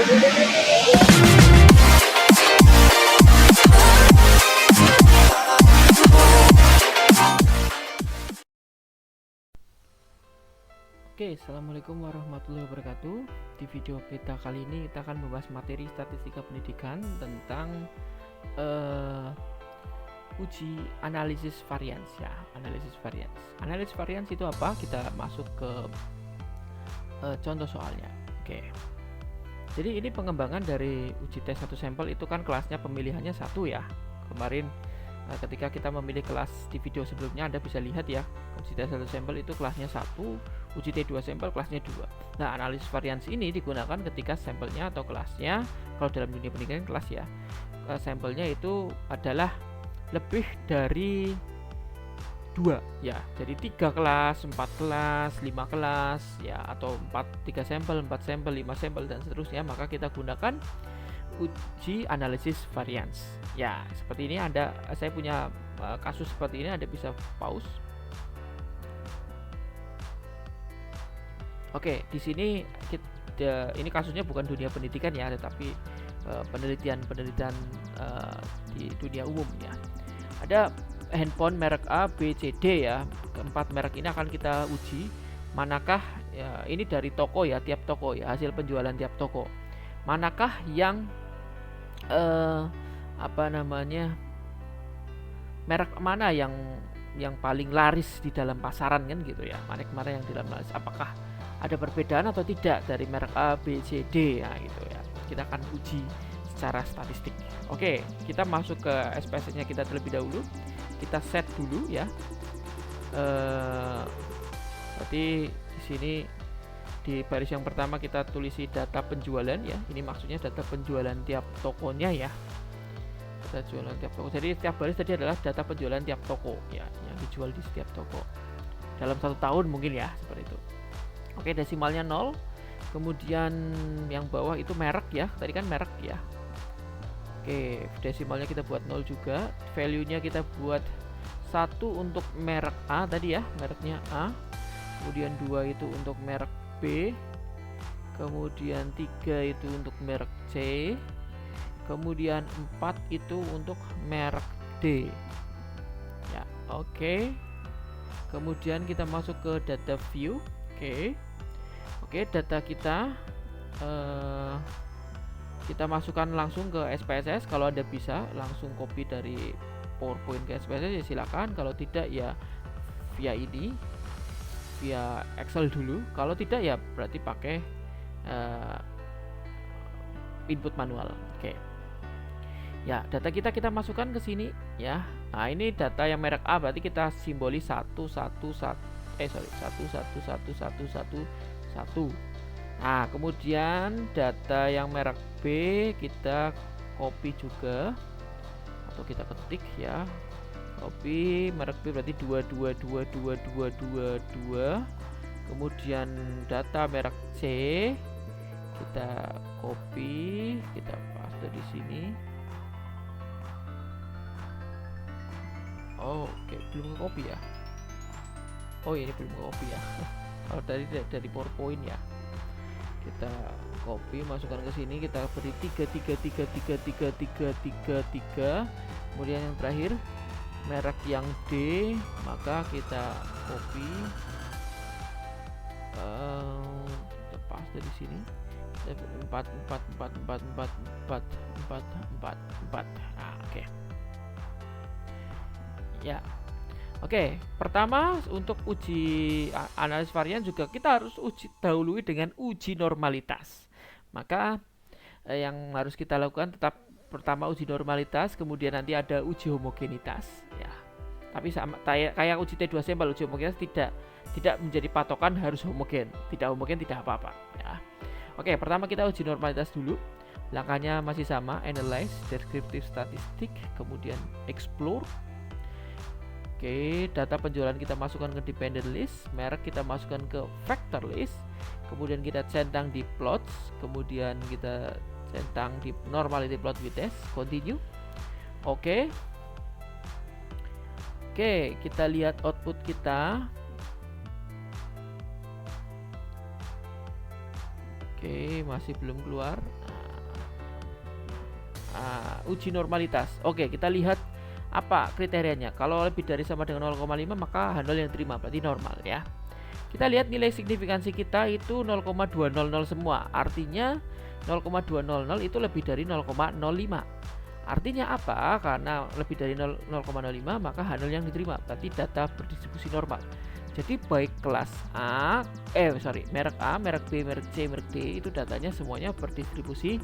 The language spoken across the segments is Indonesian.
Oke, assalamualaikum warahmatullahi wabarakatuh. Di video kita kali ini kita akan membahas materi statistika pendidikan tentang uji analisis varians ya. Analisis varians itu apa? Kita masuk ke contoh soalnya. Oke. Jadi ini pengembangan dari uji tes satu sampel itu kan kelasnya pemilihannya satu ya. Kemarin ketika kita memilih kelas di video sebelumnya, Anda bisa lihat ya, uji tes satu sampel itu kelasnya 1, uji T2 sampel kelasnya 2. Nah, analisis varians ini digunakan ketika sampelnya atau kelasnya, kalau dalam dunia pendidikan kelas ya, sampelnya itu adalah lebih dari 2 ya. Jadi 3 kelas, 4 kelas, 5 kelas ya, atau 3 sampel, 4 sampel, 5 sampel dan seterusnya, maka kita gunakan uji analisis varians. Ya, seperti ini saya punya kasus seperti ini, Anda bisa pause. Oke, di sini ini kasusnya bukan dunia pendidikan ya, tetapi penelitian di dunia umum ya. Ada handphone merek A, B, C, D ya. Keempat merek ini akan kita uji manakah ya, ini dari toko ya, tiap toko ya, hasil penjualan tiap toko. Manakah yang merek mana yang paling laris di dalam pasaran kan gitu ya. Mana yang di dalam laris, apakah ada perbedaan atau tidak dari merek A, B, C, D ya gitu ya. Kita akan uji secara statistik. Oke, kita masuk ke SPSS-nya kita terlebih dahulu. Kita set dulu ya. Berarti di sini di baris yang pertama kita tulisi data penjualan ya. Ini maksudnya data penjualan tiap tokonya ya. Data penjualan tiap toko. Jadi setiap baris tadi adalah data penjualan tiap toko ya, yang dijual di setiap toko dalam 1 tahun mungkin ya, seperti itu. Oke, desimalnya 0. Kemudian yang bawah itu merek ya. Tadi kan merek ya. Oke, desimalnya kita buat 0 juga. Value-nya kita buat 1 untuk merek A tadi ya, mereknya A. Kemudian 2 itu untuk merek B. Kemudian 3 itu untuk merek C. Kemudian 4 itu untuk merek D. Ya, oke. Kemudian kita masuk ke data view. Oke, data kita kita masukkan langsung ke SPSS. Kalau Anda bisa langsung copy dari PowerPoint ke SPSS ya silakan. Kalau tidak ya via Excel dulu. Kalau tidak ya berarti pakai input manual. Oke. Ya, data kita masukkan ke sini ya. Nah, ini data yang merek A, berarti kita simbolis 1. Nah, kemudian data yang merek B kita copy juga atau kita ketik ya. Copy merek B berarti 2. Kemudian data merek C kita copy, kita paste di sini. Oke, belum copy ya. Oh, ini belum copy ya. Kalau dari PowerPoint ya. Kita copy, masukkan ke sini, kita beri 3. Kemudian yang terakhir merek yang D, maka kita copy, lepas dari sini 4. Nah, oke. Ya. Oke, pertama untuk uji analisis varian juga kita harus dahului dengan uji normalitas. Maka yang harus kita lakukan tetap pertama uji normalitas, kemudian nanti ada uji homogenitas ya. Tapi sama kayak uji T2 sampel, uji homogenitas tidak menjadi patokan harus homogen. Tidak homogen tidak apa-apa ya. Oke, pertama kita uji normalitas dulu. Langkahnya masih sama, analyze, descriptive statistik, kemudian explore. Oke, data penjualan kita masukkan ke dependent list, merek kita masukkan ke factor list, kemudian kita centang di plots, kemudian kita centang di normality plot with S, continue. Oke, kita lihat output kita. Oke, masih belum keluar. uji normalitas. Oke, kita lihat apa kriterianya. Kalau lebih dari sama dengan 0,5 maka handle yang diterima berarti normal ya. Kita lihat nilai signifikansi kita itu 0,200 semua. Artinya 0,200 itu lebih dari 0,05. Artinya apa? Karena lebih dari 0,05 maka handle yang diterima berarti data berdistribusi normal. Jadi baik kelas merek A, merek B, merek C, merek D itu datanya semuanya berdistribusi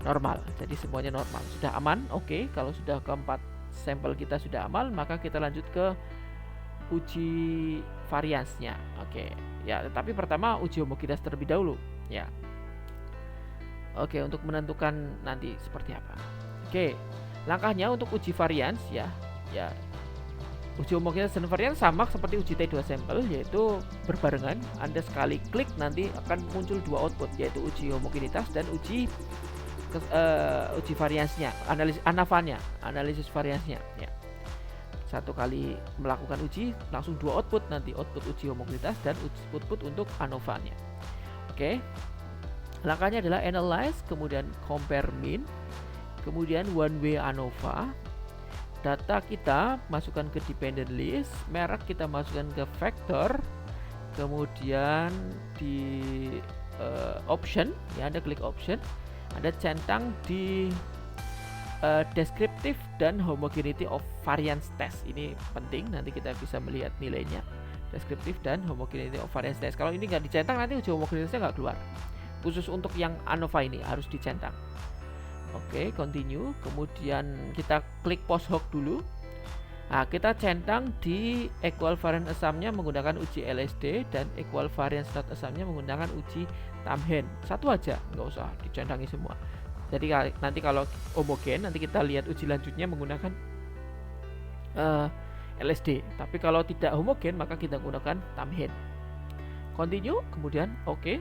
normal. Jadi semuanya normal. Sudah aman? Oke. Kalau sudah keempat sampel kita sudah aman, maka kita lanjut ke uji variansnya. Oke. Ya, tetapi pertama uji homogenitas terlebih dahulu, ya. Oke, untuk menentukan nanti seperti apa. Oke. Langkahnya untuk uji varians ya. Uji homogenitas dan varians sama seperti uji T2 sampel, yaitu berbarengan. Anda sekali klik nanti akan muncul dua output, yaitu uji homogenitas dan uji variansnya, analisis variansnya ya. Satu kali melakukan uji langsung dua output, nanti output uji homogenitas dan output untuk ANOVA-nya. Oke. Langkahnya adalah analyze, kemudian compare mean, kemudian one way ANOVA. Data kita masukkan ke dependent list, merek kita masukkan ke vector, kemudian di option ya, Anda klik option, Anda centang di descriptive dan homogeneity of variance test. Ini penting, nanti kita bisa melihat nilainya. Descriptive dan homogeneity of variance test. Kalau ini nggak dicentang nanti uji homogenitasnya nggak keluar. Khusus untuk yang ANOVA ini harus dicentang. Oke, continue. Kemudian kita klik post hoc dulu. Nah, kita centang di equal variance assumption-nya menggunakan uji LSD dan equal variance not assumption-nya menggunakan uji Tamhen. Satu aja, nggak usah dicentangi semua. Jadi nanti kalau homogen, nanti kita lihat uji lanjutnya menggunakan LSD. Tapi kalau tidak homogen, maka kita gunakan Tamhen. Continue, kemudian oke.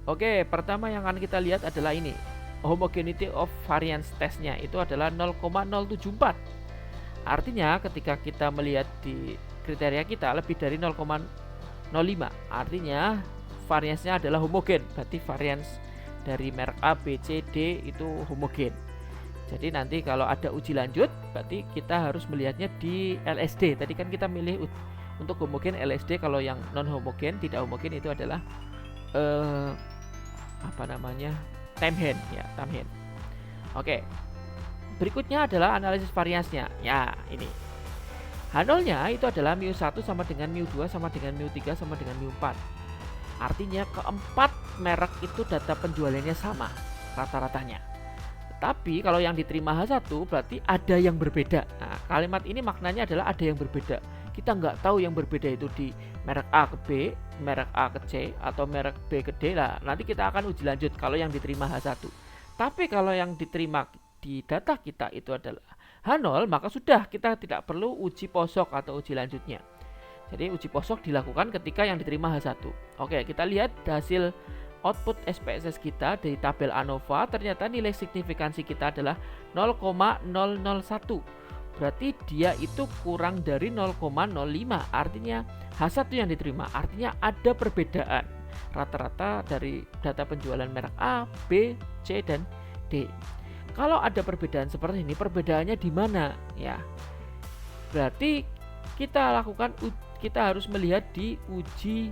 Oke, pertama yang akan kita lihat adalah ini. Homogeneity of variance testnya itu adalah 0,074. Artinya ketika kita melihat di kriteria kita lebih dari 0,05, artinya variansnya adalah homogen. Berarti varians dari merek A, B, C, D itu homogen. Jadi nanti kalau ada uji lanjut, berarti kita harus melihatnya di LSD. Tadi kan kita milih untuk homogen LSD. Kalau yang non homogen, tidak homogen itu adalah Tamhen ya, Tamhen. Oke. Berikutnya adalah analisis variansnya. Ya, ini. Handle-nya itu adalah mu1 sama dengan mu2 sama dengan mu3 sama dengan mu4. Artinya keempat merek itu data penjualannya sama rata-ratanya. Tapi kalau yang diterima H1 berarti ada yang berbeda. Nah, kalimat ini maknanya adalah ada yang berbeda. Kita nggak tahu yang berbeda itu di merek A ke B, merek A ke C, atau merek B ke D lah. Nanti kita akan uji lanjut kalau yang diterima H1. Tapi kalau yang diterima di data kita itu adalah H0, maka sudah, kita tidak perlu uji posok atau uji lanjutnya. Jadi uji posok dilakukan ketika yang diterima H1. Oke, kita lihat hasil output SPSS kita dari tabel ANOVA. Ternyata nilai signifikansi kita adalah 0,001. Berarti dia itu kurang dari 0,05. Artinya H1 yang diterima. Artinya ada perbedaan rata-rata dari data penjualan merek A, B, C, dan D. Kalau ada perbedaan seperti ini, perbedaannya di mana ya? Berarti kita harus melihat di uji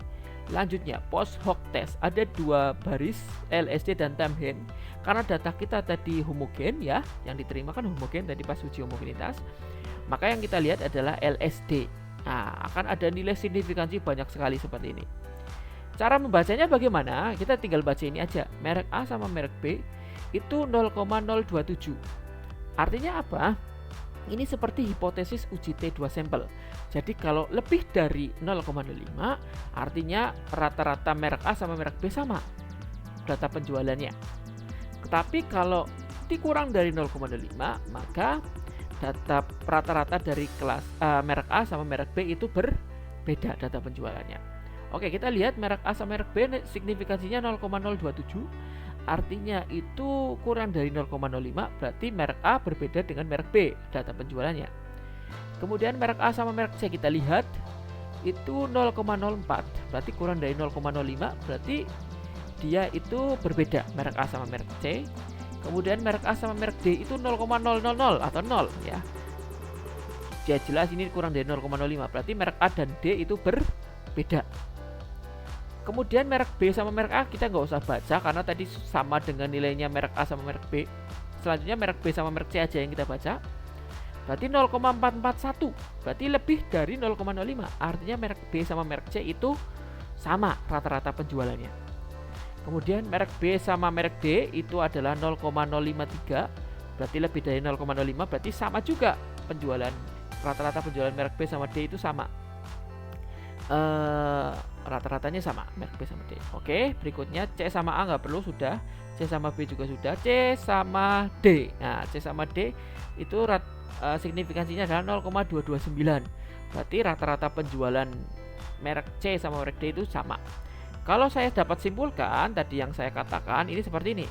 lanjutnya, post hoc test. Ada dua baris LSD dan Tamhen. Karena data kita tadi homogen ya, yang diterima kan homogen tadi pas uji homogenitas. Maka yang kita lihat adalah LSD. Nah, akan ada nilai signifikansi banyak sekali seperti ini. Cara membacanya bagaimana? Kita tinggal baca ini aja. Merek A sama merek B itu 0,027. Artinya apa? Ini seperti hipotesis uji T2 sampel. Jadi kalau lebih dari 0,05, artinya rata-rata merek A sama merek B sama data penjualannya. Tetapi kalau dikurang dari 0,05, maka data rata-rata dari kelas merek A sama merek B itu berbeda data penjualannya. Oke, kita lihat merek A sama merek B signifikansinya 0,027. Artinya itu kurang dari 0,05, berarti merek A berbeda dengan merek B data penjualannya. Kemudian merek A sama merek C kita lihat itu 0,04, berarti kurang dari 0,05, berarti dia itu berbeda, merek A sama merek C. Kemudian merek A sama merek D itu 0,000 atau 0 ya. Dia jelas ini kurang dari 0,05, berarti merek A dan D itu berbeda. Kemudian merek B sama merek A kita nggak usah baca karena tadi sama dengan nilainya merek A sama merek B. Selanjutnya merek B sama merek C aja yang kita baca. Berarti 0,441, berarti lebih dari 0,05. Artinya merek B sama merek C itu sama rata-rata penjualannya. Kemudian merek B sama merek D itu adalah 0,053, berarti lebih dari 0,05, berarti sama juga penjualan, rata-rata penjualan merek B sama D itu sama. Rata-ratanya sama merek B sama D. Oke, berikutnya C sama A nggak perlu, sudah. C sama B juga sudah. C sama D. Nah, C sama D itu signifikansinya adalah 0,229. Berarti rata-rata penjualan merek C sama merek D itu sama. Kalau saya dapat simpulkan tadi yang saya katakan ini seperti ini.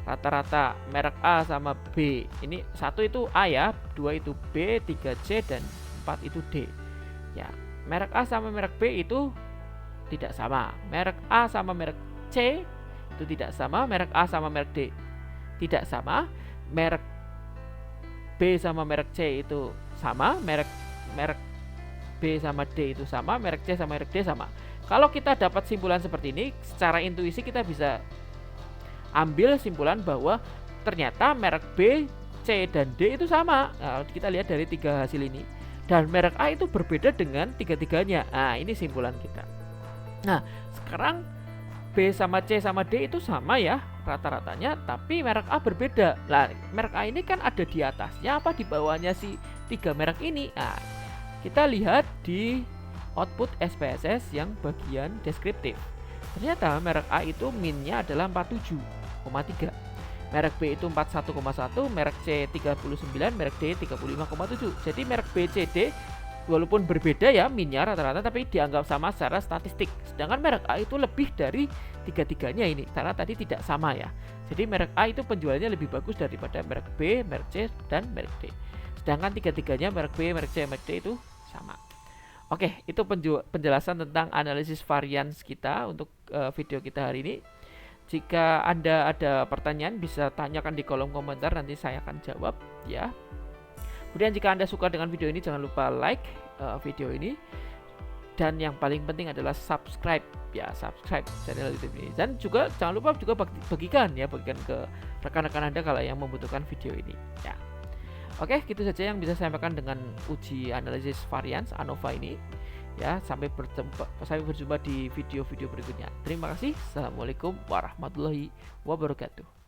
Rata-rata merek A sama B. Ini 1 itu A ya, 2 itu B, 3 C dan 4 itu D. Ya, merek A sama merek B itu tidak sama. Merek A sama merek C itu tidak sama. Merek A sama merek D tidak sama. Merek B sama merek C itu sama. Merek B sama D itu sama. Merek C sama merek D sama. Kalau kita dapat simpulan seperti ini, secara intuisi kita bisa ambil simpulan bahwa ternyata merek B, C, dan D itu sama. Nah, kita lihat dari 3 hasil ini. Dan merek A itu berbeda dengan tiga-tiganya. Nah, ini simpulan kita. Nah, sekarang B sama C sama D itu sama ya rata-ratanya, tapi merek A berbeda. Nah, merek A ini kan ada di atasnya apa di bawahnya si 3 merek ini? Nah, kita lihat di output SPSS yang bagian deskriptif. Ternyata merek A itu minnya adalah 47,3. Merek B itu 41,1, merek C 39, merek D 35,7. Jadi merek B, C, D walaupun berbeda ya minnya rata-rata, tapi dianggap sama secara statistik. Sedangkan merek A itu lebih dari tiga-tiganya ini karena tadi tidak sama ya. Jadi merek A itu penjualannya lebih bagus daripada merek B, merek C, dan merek D. Sedangkan tiga-tiganya merek B, merek C, merek D itu sama. Oke, itu penjelasan tentang analisis varians kita untuk video kita hari ini. Jika Anda ada pertanyaan bisa tanyakan di kolom komentar, nanti saya akan jawab ya. Kemudian jika Anda suka dengan video ini jangan lupa like video ini. Dan yang paling penting adalah subscribe channel YouTube ini. Dan juga jangan lupa juga bagikan ke rekan-rekan Anda kalau yang membutuhkan video ini ya. Oke, gitu saja yang bisa saya sampaikan dengan uji analisis varians ANOVA ini. Ya, sampai berjumpa di video-video berikutnya. Terima kasih. Assalamualaikum warahmatullahi wabarakatuh.